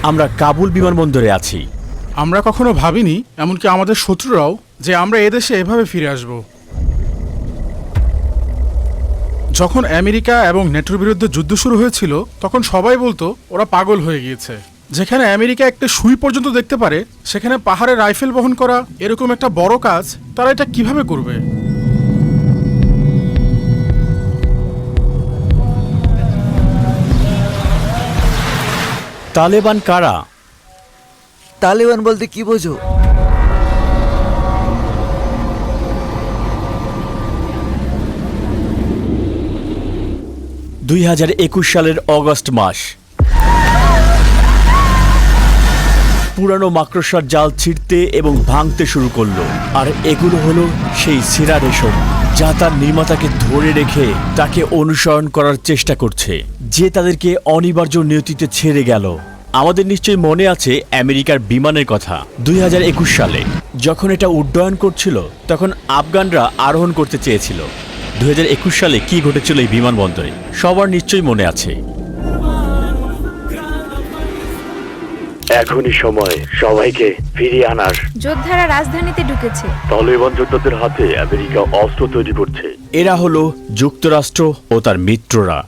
আমরা কাবুল বিমানবন্দরে আছি। আমরা কখনো ভাবিনি, এমনকি আমাদের শত্রুরাও, যে আমরা এদেশে এভাবে ফিরে আসব। যখন আমেরিকা এবং নেটোর বিরুদ্ধে যুদ্ধ শুরু হয়েছিল তখন সবাই বলতো ওরা পাগল হয়ে গিয়েছে। যেখানে আমেরিকা একটা সুই পর্যন্ত দেখতে পারে, সেখানে পাহাড়ে রাইফেল বহন করা এরকম একটা বড় কাজ তারা এটা কিভাবে করবে? তালেবান কারা? তালেবান বলতে কি বোঝো? দুই 2021 সালের অগস্ট মাস। পুরানো মাকড়সার জাল ছিঁড়তে এবং ভাঙতে শুরু করলো। আর এগুলো হলো সেই ছেঁড়া রেশম, যা তার নির্মাতাকে ধরে রেখে তাকে অনুসরণ করার চেষ্টা করছে, যে তাদেরকে অনিবার্য নিয়তিতে ছেড়ে গেল। আমাদের নিশ্চয়ই মনে আছে আমেরিকার বিমানের কথা। 2021 সালে যখন এটা উড্ডয়ন করছিল তখন আফগানরা আরোহণ করতে চেয়েছিল। 2021 সালে কি ঘটেছিল এই বিমানবন্দরে সবার নিশ্চয়ই মনে আছে। এখনই সময় সবাইকে ফিরিয়ে আনার। যোদ্ধারা রাজধানীতে ঢুকেছে। তালেবান যোদ্ধাদের হাতে আমেরিকা অস্ত্র তৈরি করছে। এরা হলো যুক্তরাষ্ট্র ও তার মিত্ররা।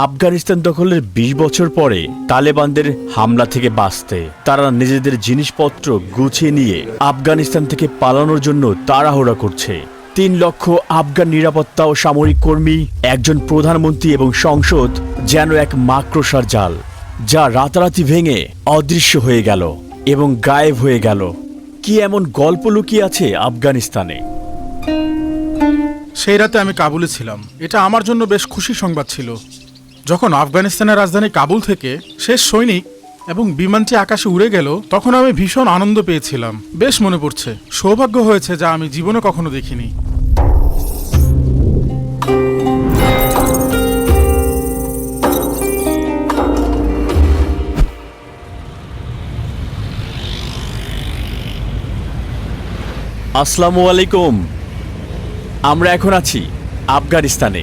আফগানিস্তান দখলের 20 বছর পরে তালেবানদের হামলা থেকে বাঁচতে তারা নিজেদের জিনিসপত্র গুছিয়ে নিয়ে আফগানিস্তান থেকে পালানোর জন্য তাড়াহুড়া করছে। 3 লক্ষ আফগান নিরাপত্তা ও সামরিক কর্মী, একজন প্রধানমন্ত্রী এবং সংসদ যেন এক মাকড়সার জাল, যা রাতারাতি ভেঙে অদৃশ্য হয়ে গেল এবং গায়েব হয়ে গেল। কি এমন গল্প লুকিয়ে আছে আফগানিস্তানে? সেই রাতে আমি কাবুলে ছিলাম। এটা আমার জন্য বেশ খুশি সংবাদ ছিল। যখন আফগানিস্তানের রাজধানী কাবুল থেকে শেষ সৈনিক এবং বিমানটি আকাশে উড়ে গেল তখন আমি ভীষণ আনন্দ পেয়েছিলাম। বেশ মনে পড়ছে, সৌভাগ্য হয়েছে যা আমি জীবনে কখনো দেখিনি। আসসালামু আলাইকুম। আমরা এখন আছি আফগানিস্তানে।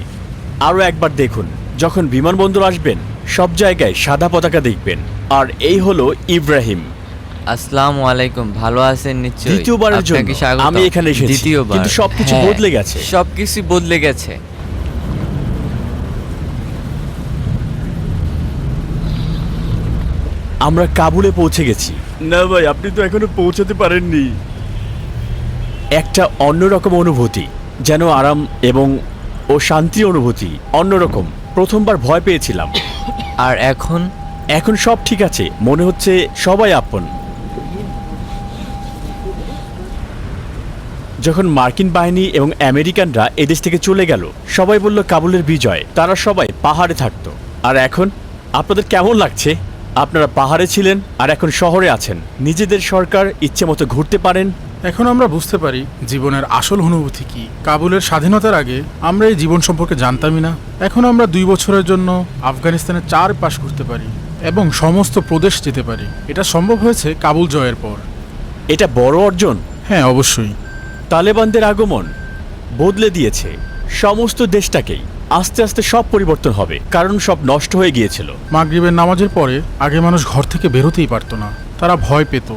আরও একবার দেখুন, যখন বিমানবন্দর আসবেন সব জায়গায় সাদা পতাকা দেখবেন। আর এই হলো ইব্রাহিম। আসসালামু আলাইকুম, ভালো আছেন নিশ্চয়ই? দ্বিতীয়বারের জন্য আপনাকে স্বাগতম। আমি এখানে এসেছি, দ্বিতীয়বার। কিন্তু সবকিছু হ্যাঁ, বদলে গেছে। সবকিছু বদলে গেছে। আমরা কাবুলে পৌঁছে গেছি। না ভাই, আপনি তো এখনো পৌঁছাতে পারেননি। একটা অন্যরকম অনুভূতি, যেন আরাম এবং শান্তির অনুভূতি। অন্যরকম। প্রথমবার ভয় পেয়েছিলাম, আর এখন এখন সব ঠিক আছে। মনে হচ্ছে সবাই আপন। যখন মার্কিন বাহিনী এবং আমেরিকানরা এদেশ থেকে চলে গেল সবাই বলল কাবুলের বিজয়। তারা সবাই পাহাড়ে থাকতো। আর এখন আপনাদের কেমন লাগছে? আপনারা পাহাড়ে ছিলেন আর এখন শহরে আছেন। নিজেদের সরকার, ইচ্ছে মতো ঘুরতে পারেন। এখন আমরা বুঝতে পারি জীবনের আসল অনুভূতি কি। কাবুলের স্বাধীনতার আগে আমরা এই জীবন সম্পর্কে জানতামই না। এখন আমরা 2 বছরের জন্য আফগানিস্তানের চারপাশ ঘুরতে পারি এবং সমস্ত প্রদেশ যেতে পারি। এটা সম্ভব হয়েছে কাবুল জয়ের পর। এটা বড় অর্জন। হ্যাঁ, অবশ্যই। তালেবানদের আগমন বদলে দিয়েছে সমস্ত দেশটাকেই। আস্তে আস্তে সব পরিবর্তন হবে, কারণ সব নষ্ট হয়ে গিয়েছিল। মাগরিবের নামাজের পরে আগে মানুষ ঘর থেকে বেরোতেই পারতো না, তারা ভয় পেত।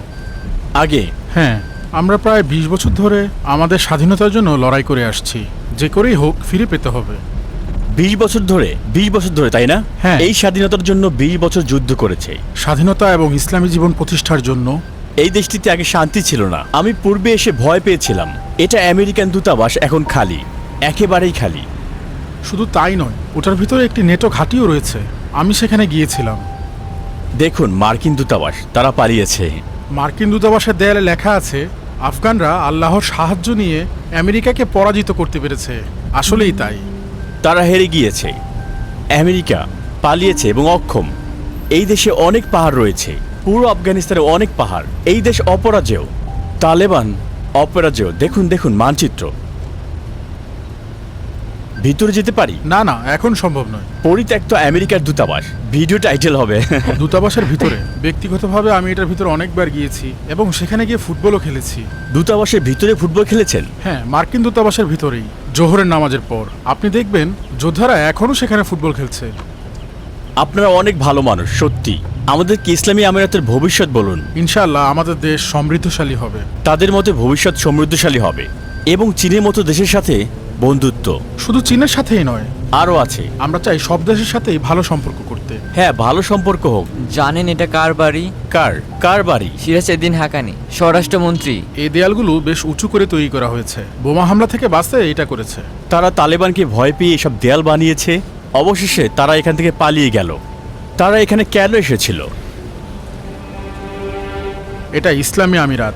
আগে হ্যাঁ, আমরা প্রায় 20 বছর ধরে আমাদের স্বাধীনতার জন্য লড়াই করে আসছি। যে করেই হোক ফিরে পেতে হবে। 20 বছর ধরে, তাই না? হ্যাঁ। এই স্বাধীনতার জন্য 20 বছর যুদ্ধ করেছে। স্বাধীনতা এবং ইসলামী জীবন প্রতিষ্ঠার জন্য। এই দেশটিতে আগে শান্তি ছিল না। আমি পূর্বে এসে ভয় পেয়েছিলাম। এটা আমেরিকান দূতাবাস, এখন খালি, একেবারেই খালি। শুধু তাই নয়, ওটার ভিতরে একটি নেটো ঘাঁটিও রয়েছে। আমি সেখানে গিয়েছিলাম। দেখুন, মার্কিন দূতাবাস, তারা পালিয়েছে। মার্কিন দূতাবাসের দেয়ালে লেখা আছে আফগানরা আল্লাহর সাহায্য নিয়ে আমেরিকাকে পরাজিত করতে পেরেছে। আসলেই তাই। তারা হেরে গিয়েছে। আমেরিকা পালিয়েছে এবং অক্ষম। এই দেশে অনেক পাহাড় রয়েছে। পুরো আফগানিস্তানে অনেক পাহাড়। এই দেশ অপরাজেয়। তালেবান অপরাজেয়। দেখুন মানচিত্র। ভিতরে যেতে পারি? না না, এখন সম্ভব নয়। পরিত্যক্ত আমেরিকার দূতাবাস, ভিডিও টাইটেল হবে। দূতাবাসের ভিতরে ব্যক্তিগতভাবে আমি এটার ভিতরে অনেকবার গিয়েছি এবং সেখানে গিয়ে ফুটবলও খেলেছি। দূতাবাসের ভিতরে ফুটবল খেলেছেন? হ্যাঁ, মার্কিন দূতাবাসের ভিতরেই জোহরের নামাজের পর। আপনি দেখবেন যোদ্ধারা এখনো সেখানে ফুটবল খেলছে। আপনারা অনেক ভালো মানুষ, সত্যি। আমাদেরকে ইসলামী আমিরাতের ভবিষ্যৎ বলুন। ইনশাআল্লাহ আমাদের দেশ সমৃদ্ধশালী হবে। তাদের মতে ভবিষ্যৎ সমৃদ্ধশালী হবে এবং চীনের মতো দেশের সাথে বন্ধুত্ব। শুধু চীনের সাথেই নয়, আরও আছে। আমরা চাই সব দেশের সাথেই ভালো সম্পর্ক করতে। হ্যাঁ, ভালো সম্পর্ক হোক। জানেন এটা কার বাড়ি? কার বাড়ি? সিরাজউদ্দিন হাকানি, স্বরাষ্ট্রমন্ত্রী। এই দেয়ালগুলো বেশ উঁচু করে তৈরি করা হয়েছে। বোমা হামলা থেকে বাঁচতে এটা করেছে। তারা তালেবানকে ভয় পেয়ে এসব দেয়াল বানিয়েছে। অবশেষে তারা এখান থেকে পালিয়ে গেল। তারা এখানে কেন এসেছিল? এটা ইসলামী আমিরাত।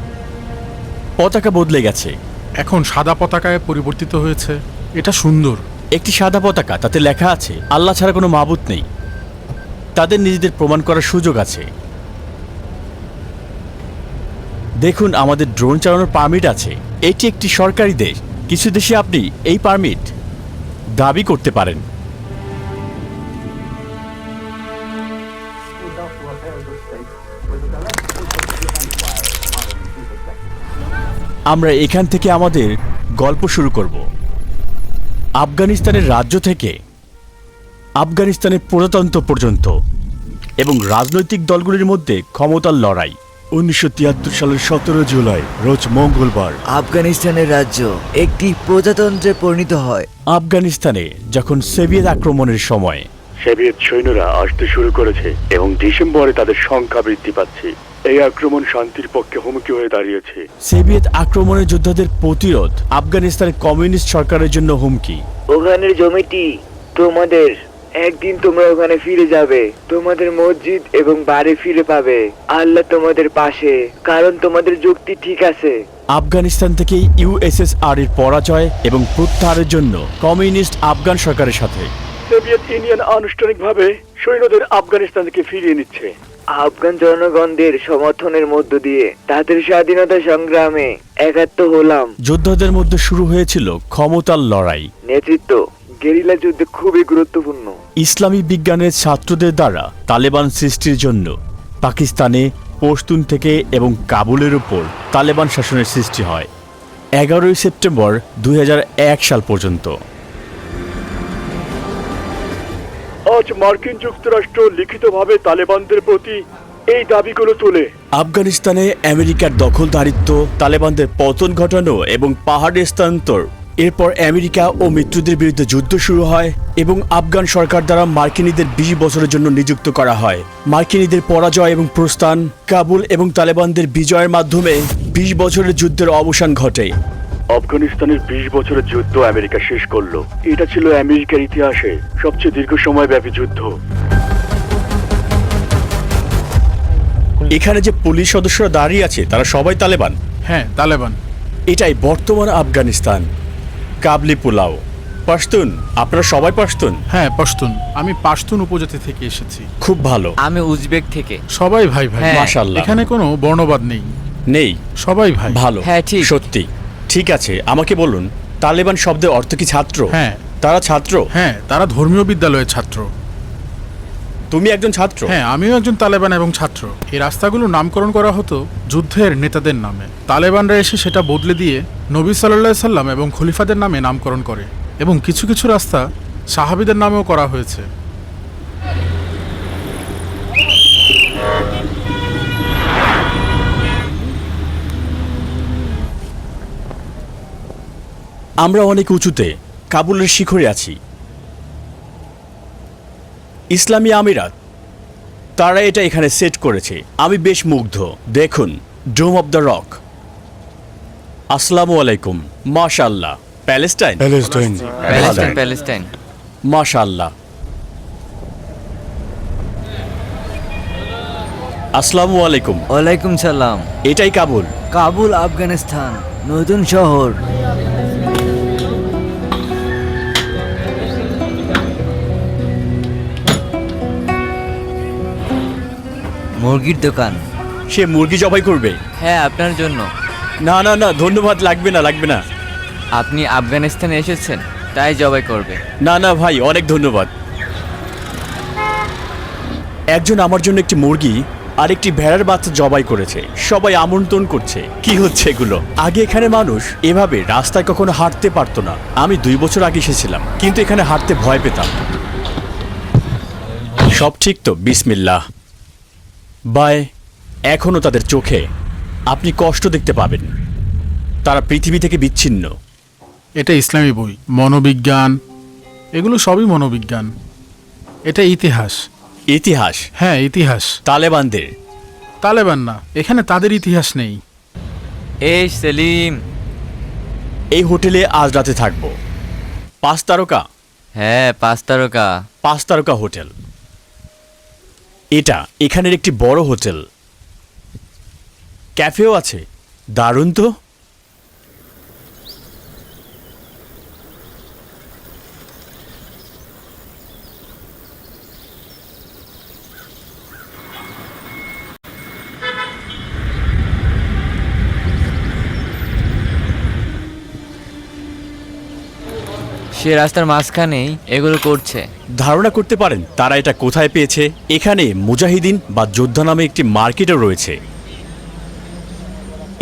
পতাকা বদলে গেছে। এখন সাদা পতাকায় পরিবর্তিত হয়েছে। এটা সুন্দর। একটি সাদা পতাকা, তাতে লেখা আছে আল্লাহ ছাড়া কোনো মাবুদ নেই। তাদের নিজেদের প্রমাণ করার সুযোগ আছে। দেখুন, আমাদের ড্রোন চালানোর পারমিট আছে। এটি একটি সরকারি দেশ। কিছু দেশে আপনি এই পারমিট দাবি করতে পারেন। আমরা এখান থেকে আমাদের গল্প শুরু করব। আফগানিস্তানের রাজ্য থেকে আফগানিস্তানের প্রজাতন্ত্র পর্যন্ত এবং রাজনৈতিক দলগুলির মধ্যে ক্ষমতার লড়াই। 1973 সালের 17 জুলাই রোজ মঙ্গলবার আফগানিস্তানের রাজ্য একটি প্রজাতন্ত্রে পরিণত হয়। আফগানিস্তানে যখন সোভিয়েত আক্রমণের সময় সোভিয়েত সৈন্যরা আসতে শুরু করেছে এবং ডিসেম্বরে তাদের সংখ্যা বৃদ্ধি পাচ্ছে। এই আক্রমণ শান্তির পক্ষে হুমকি হয়ে দাঁড়িয়েছে। সোভিয়েত আক্রমণের যোদ্ধাদের প্রতিরোধ আফগানিস্তানের কমিউনিস্ট সরকারের জন্য হুমকি। ওখানের জমিটি তোমাদের, একদিন তোমরা ওখানে ফিরে যাবে, তোমাদের মসজিদ এবং বাড়ি ফিরে পাবে। আল্লাহ তোমাদের পাশে, কারণ তোমাদের যুক্তি ঠিক আছে। আফগানিস্তান থেকে ইউএসএসআর এর পরাজয় এবং প্রত্যাহারের জন্য কমিউনিস্ট আফগান সরকারের সাথে সোভিয়েত ইউনিয়ন আনুষ্ঠানিকভাবে সৈন্যদের আফগানিস্তান থেকে ফিরিয়ে নিচ্ছে। আফগান জনগণদের সমর্থনের মধ্য দিয়ে তাদের স্বাধীনতা সংগ্রামে একাত্ম হলাম। যোদ্ধাদের মধ্যে শুরু হয়েছিল ক্ষমতার লড়াই। নেতৃত্ব গেরিলা যুদ্ধে খুবই গুরুত্বপূর্ণ। ইসলামী বিজ্ঞানের ছাত্রদের দ্বারা তালেবান সৃষ্টির জন্য পাকিস্তানে পশতুন থেকে এবং কাবুলের উপর তালেবান শাসনের সৃষ্টি হয় 11 সেপ্টেম্বর 2001 সাল পর্যন্ত। আজ মার্কিন যুক্তরাষ্ট্র লিখিতভাবে তালেবানদের প্রতি এই দাবিগুলো তোলে। আফগানিস্তানে আমেরিকার দখলদারিত্ব, তালেবানদের পতন ঘটানো এবং পাহাড়ের স্থানান্তর। এরপর আমেরিকা ও মিত্রদের বিরুদ্ধে যুদ্ধ শুরু হয় এবং আফগান সরকার দ্বারা মার্কিনীদের 20 বছরের জন্য নিযুক্ত করা হয়। মার্কিনীদের পরাজয় এবং প্রস্থান, কাবুল এবং তালেবানদের বিজয়ের মাধ্যমে 20 বছরের যুদ্ধের অবসান ঘটে। আফগানিস্তানের 20 বছরের যুদ্ধ আমেরিকা শেষ করলো। এটা ছিল আমেরিকার ইতিহাসে সবচেয়ে দীর্ঘ সময় ব্যাপী যুদ্ধ। এখানে যে পুলিশ সদস্যরা দাঁড়িয়ে আছে তারা সবাই তালেবান। হ্যাঁ, তালেবান। এটাই বর্তমান আফগানিস্তান। কাবলি পোলাও। পশতুন, আপনারা সবাই পশতুন? হ্যাঁ, পশতুন। আমি পাশতুন উপজাতি থেকে এসেছি। খুব ভালো। আমি উজবেক থেকে। সবাই ভাই ভাই। হ্যাঁ। মাশাআল্লাহ। এখানে কোনো বর্ণবাদ নেই। নেই? সবাই ভাই। ভালো। হ্যাঁ, ঠিক। সত্যি। ঠিক আছে, আমাকে বলুন, তালেবান শব্দের অর্থ কি ছাত্র? হ্যাঁ। তারা ছাত্র? হ্যাঁ, তারা ধর্মীয় বিদ্যালয়ের ছাত্র। তুমি একজন ছাত্র? হ্যাঁ, আমিও একজন তালেবান এবং ছাত্র। এই রাস্তাগুলো নামকরণ করা হতো যুদ্ধের নেতাদের নামে। তালেবানরা এসে সেটা বদলে দিয়ে নবী সাল্লাল্লাহু সাল্লাম এবং খলিফাদের নামে নামকরণ করে এবং কিছু কিছু রাস্তা সাহাবীদের নামেও করা হয়েছে। আমরা অনেক উঁচুতে কাবুলের শিখরে আছি। ইসলামী আমিরাত, তারা এটা এখানে সেট করেছে। আমি বেশ মুগ্ধ। দেখুন, ডোম অব দ্য রক। আসসালামু আলাইকুম। মাশাআল্লাহ। প্যালেস্টাইন? প্যালেস্টাইন। মাশাআল্লাহ। আসসালামু আলাইকুম। ওয়ালাইকুম সালাম। এটাই কাবুল? কাবুল আফগানিস্তান, নতুন শহর। মুরগির দোকান। সে মুরগি জবাই করবে? হ্যাঁ, আপনার জন্য। না না না, ধন্যবাদ, লাগবে না লাগবে না। আপনি আফগানিস্তানে এসেছেন, তাই জবাই করবে। না না ভাই, অনেক ধন্যবাদ। একজন আমার জন্য একটি মুরগি আর একটি ভেড়ার বাচ্চা জবাই করেছে। সবাই আমন্ত্রণ করছে। কি হচ্ছে এগুলো? আগে এখানে মানুষ এভাবে রাস্তায় কখনো হাঁটতে পারতো না। আমি 2 বছর আগে এসেছিলাম, কিন্তু এখানে হাঁটতে ভয় পেতাম। সব ঠিক তো? বিসমিল্লাহ। বাই এখনো তাদের চোখে আপনি কষ্ট দেখতে পাবেন। তারা পৃথিবী থেকে বিচ্ছিন্ন। এটা ইসলামী বই, মনোবিজ্ঞান, এগুলো সবই মনোবিজ্ঞান। এটা ইতিহাস। ইতিহাস হ্যাঁ, ইতিহাস। তালেবানদের। তালেবান না, এখানে তাদের ইতিহাস নেই। এই সেলিম। এই হোটেলে আজ রাতে থাকবো। 5 তারকা। হ্যাঁ, 5 তারকা। 5 তারকা হোটেল। এটা এখানের একটি বড় হোটেল, ক্যাফেও আছে। দারুণ তো। সে রাস্তার মাঝখানেই এগুলো করছে। ধারণা করতে পারেন তারা এটা কোথায় পেয়েছে? এখানে মুজাহিদিন বা যোদ্ধা নামে একটি মার্কেটও রয়েছে।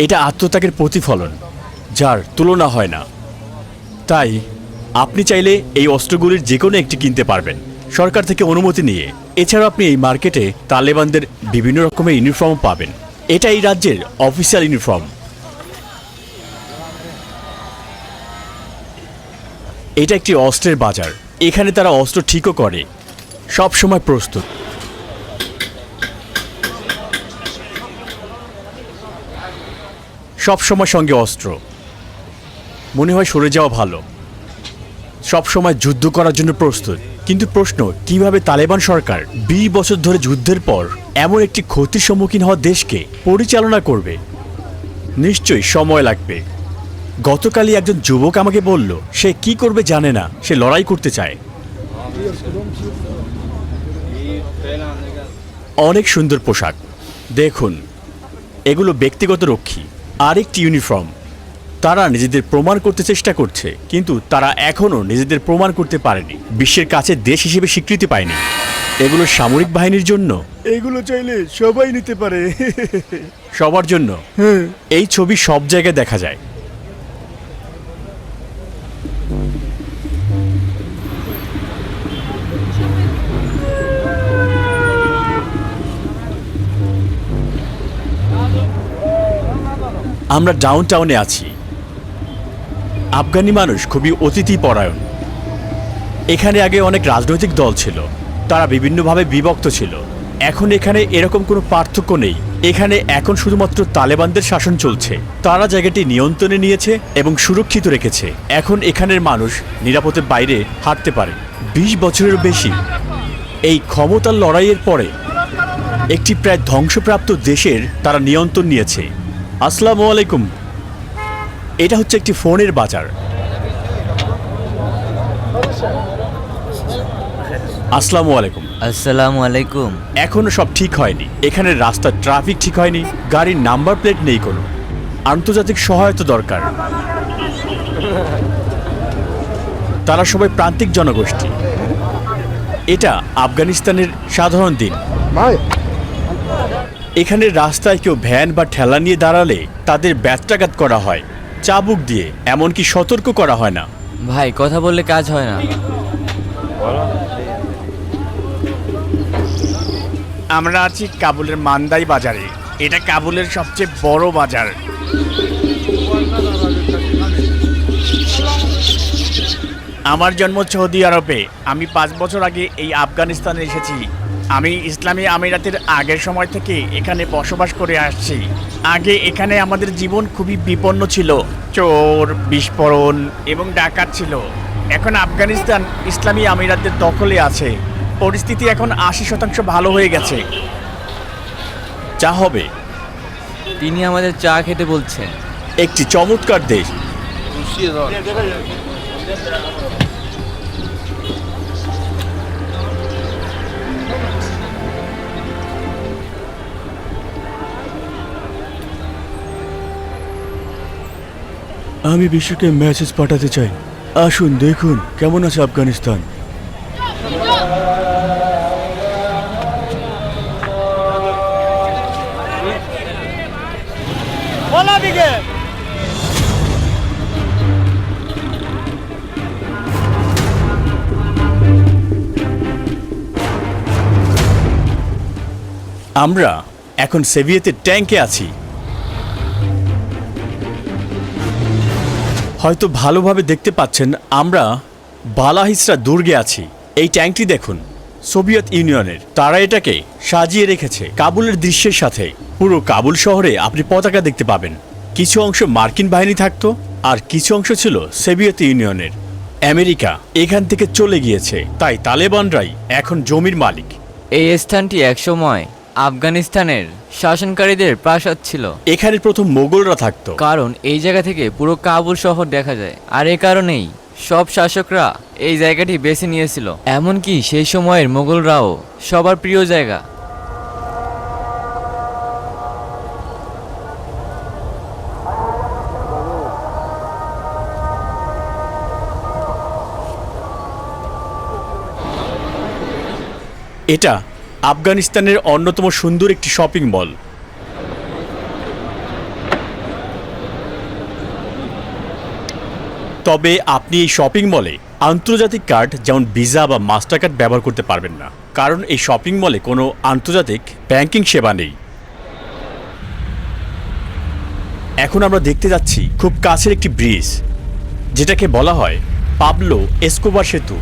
এটা আত্মত্যাগের প্রতিফলন, যার তুলনা হয় না। তাই আপনি চাইলে এই অস্ত্রগুলির যে কোনো একটি কিনতে পারবেন সরকার থেকে অনুমতি নিয়ে। এছাড়াও আপনি এই মার্কেটে তালেবানদের বিভিন্ন রকমের ইউনিফর্ম পাবেন। এটা এই রাজ্যের অফিসিয়াল ইউনিফর্ম। এটা একটি অস্ত্রের বাজার। এখানে তারা অস্ত্র ঠিকও করে, সব সময় প্রস্তুত। সব সময় সঙ্গে অস্ত্র। মনে হয় সরে যাওয়া ভালো। সব সময় যুদ্ধ করার জন্য প্রস্তুত। কিন্তু প্রশ্ন, কিভাবে তালেবান সরকার 20 বছর ধরে যুদ্ধের পর এমন একটি ক্ষতির সম্মুখীন হওয়া দেশকে পরিচালনা করবে? নিশ্চয়ই সময় লাগবে। গতকালই একজন যুবক আমাকে বলল সে কি করবে জানে না, সে লড়াই করতে চায়। অনেক সুন্দর পোশাক দেখুন, এগুলো ব্যক্তিগত রক্ষী। আরেকটি ইউনিফর্ম। তারা নিজেদের প্রমাণ করতে চেষ্টা করছে, কিন্তু তারা এখনো নিজেদের প্রমাণ করতে পারেনি, বিশ্বের কাছে দেশ হিসেবে স্বীকৃতি পায়নি। এগুলো সামরিক বাহিনীর জন্য। এগুলো চাইলে সবাই নিতে পারে। সবার জন্য। এই ছবি সব জায়গায় দেখা যায়। আমরা ডাউনটাউনে আছি। আফগানি মানুষ খুবই অতিথি পরায়ণ। এখানে আগে অনেক রাজনৈতিক দল ছিল, তারা বিভিন্নভাবে বিভক্ত ছিল। এখন এখানে এরকম কোনো পার্থক্য নেই। এখানে এখন শুধুমাত্র তালেবানদের শাসন চলছে। তারা জায়গাটি নিয়ন্ত্রণে নিয়েছে এবং সুরক্ষিত রেখেছে। এখন এখানের মানুষ নিরাপদে বাইরে হাঁটতে পারে। 20 বছরের বেশি এই ক্ষমতার লড়াইয়ের পরে একটি প্রায় ধ্বংসপ্রাপ্ত দেশের তারা নিয়ন্ত্রণ নিয়েছে। আসসালামু আলাইকুম। এটা হচ্ছে একটি ফোনের বাজার। আসসালামু আলাইকুম। আসসালামু আলাইকুম। এখনো সব ঠিক হয়নি। এখানে রাস্তার ট্রাফিক ঠিক হয়নি, গাড়ির নাম্বার প্লেট নেই, কোনো আন্তর্জাতিক সহায়তা দরকার। তারা সবাই প্রান্তিক জনগোষ্ঠী। এটা আফগানিস্তানের সাধারণ দিন। এখানে রাস্তায় কেউ ভ্যান বা ঠেলা নিয়ে দাঁড়ালে তাদের ব্যত্রাঘাত করা হয় চাবুক দিয়ে, এমনকি সতর্ক করা হয় না। ভাই, কথা বললে কাজ হয় না। আমরা আছি কাবুলের মান্দাই বাজারে। এটা কাবুলের সবচেয়ে বড় বাজার। আমার জন্ম সৌদি আরবে। আমি 5 বছর আগে এই আফগানিস্তানে এসেছি। আমি ইসলামী আমিরাতের আগের সময় থেকে এখানে বসবাস করে আসছি। আগে এখানে আমাদের জীবন খুবই বিপন্ন ছিল, চোর, বিস্ফোরণ এবং ডাকাত ছিল। এখন আফগানিস্তান ইসলামী আমিরাতের দখলে আছে। পরিস্থিতি এখন 80% ভালো হয়ে গেছে। চা হবে? তিনি আমাদের চা খেতে বলছেন। একটি চমৎকার দেশ। আমি বিশ্বকে মেসেজ পাঠাতে চাই। আসুন দেখুন কেমন আছে আফগানিস্তান। আমরা এখন সোভিয়েতের ট্যাঙ্কে আছি। হয়তো ভালোভাবে দেখতে পাচ্ছেন, আমরা বালাহিসরা দুর্গে আছি। এই ট্যাঙ্কটি দেখুন, সোভিয়েত ইউনিয়নের। তারা এটাকে সাজিয়ে রেখেছে কাবুলের দৃশ্যের সাথে। পুরো কাবুল শহরে আপনি পতাকা দেখতে পাবেন। কিছু অংশ মার্কিন বাহিনী থাকতো, আর কিছু অংশ ছিল সোভিয়েত ইউনিয়নের। আমেরিকা এখান থেকে চলে গিয়েছে, তাই তালেবানরাই এখন জমির মালিক। এই স্থানটি একসময় আফগানিস্তানের শাসনকারীদের প্রাসাদ ছিল। এখানে প্রথম মোগলরা থাকতো। কারণ এই জায়গা থেকে পুরো কাবুল শহর দেখা যায়। আর এ কারণেই সব শাসকরা এই জায়গাটি বেছে নিয়েছিল। এমনকি সেই সময়ের মোগলরাও সবার প্রিয় জায়গা। এটা আফগানিস্তানের অন্যতম সুন্দর একটি শপিং মল। তবে আপনি এই শপিং মলে আন্তর্জাতিক কার্ড যেমন ভিসা বা মাস্টার কার্ড ব্যবহার করতে পারবেন না, কারণ এই শপিং মলে কোনো আন্তর্জাতিক ব্যাংকিং সেবা নেই। এখন আমরা দেখতে যাচ্ছি খুব কাছের একটি ব্রিজ, যেটাকে বলা হয় পাবলো এসকোবার সেতু।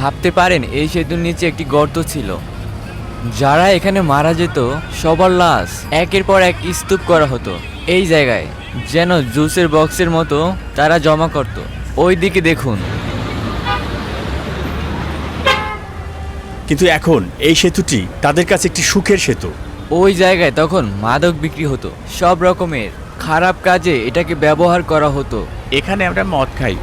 ভাবতে পারেন এই সেতুর নিচে একটি গর্ত ছিল। যারা এখানে মারা যেত সবার লাশ একের পর এক স্তূপ করা হতো। এই জায়গায় যেন জুসের বক্সের মতো তারা জমা করত। ওই দিকে দেখুন। কিন্তু এখন এই সেতুটি তাদের কাছে একটি সুখের সেতু। ওই জায়গায় তখন মাদক বিক্রি হতো, সব রকমের খারাপ কাজে এটাকে ব্যবহার করা হতো। এখানে আমরা মদ খাই।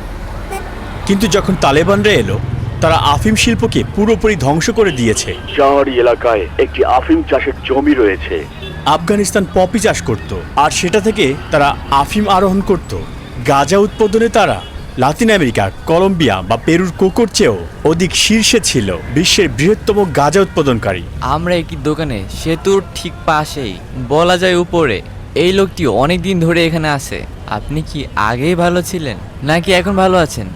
কিন্তু যখন তালেবানরা এলো, তারা আফিম শিল্পকে পুরোপুরি ধ্বংস করে দিয়েছে। শহরি এলাকায় একটি আফিম চাষের জমি রয়েছে। আফগানিস্তান পপি চাষ করত, আর সেটা থেকে তারা আফিম আরোহণ করত। গাঁজা উৎপাদনে তারা লাতিন আমেরিকা, কলম্বিয়া বা পেরুর কোকোর চেয়েও অধিক শীর্ষে ছিল, বিশ্বের বৃহত্তম গাঁজা উৎপাদনকারী। আমরা একটি দোকানে সেতুর ঠিক পাশেই, বলা যায় উপরে, এই লোকটি অনেক দিন ধরে এখানে আছে। আপনি কি আগেই ভালো ছিলেন নাকি এখন ভালো আছেন?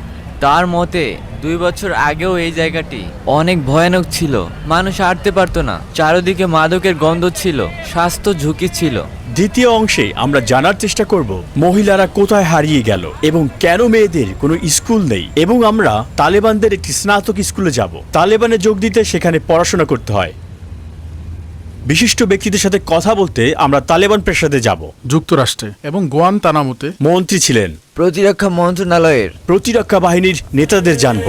তার মতে 2 বছর আগেও এই জায়গাটি অনেক ভয়ানক ছিল। মানুষ হাঁটতে পারতো না, চারদিকে মাদকের গন্ধ ছিল, স্বাস্থ্য ঝুঁকি ছিল। দ্বিতীয় অংশে আমরা জানার চেষ্টা করব মহিলারা কোথায় হারিয়ে গেল এবং কেন মেয়েদের কোনো স্কুল নেই, এবং আমরা তালেবানদের একটি স্নাতক স্কুলে যাব। তালেবানে যোগ দিতে সেখানে পড়াশোনা করতে হয়। বিশিষ্ট ব্যক্তিদের সাথে কথা বলতে আমরা তালেবান প্রাসাদে যাব। যুক্তরাষ্ট্রে এবং গোয়ান্তানামোতে মন্ত্রী ছিলেন, প্রতিরক্ষা মন্ত্রণালয়ের প্রতিরক্ষা বাহিনীর নেতাদের জানব।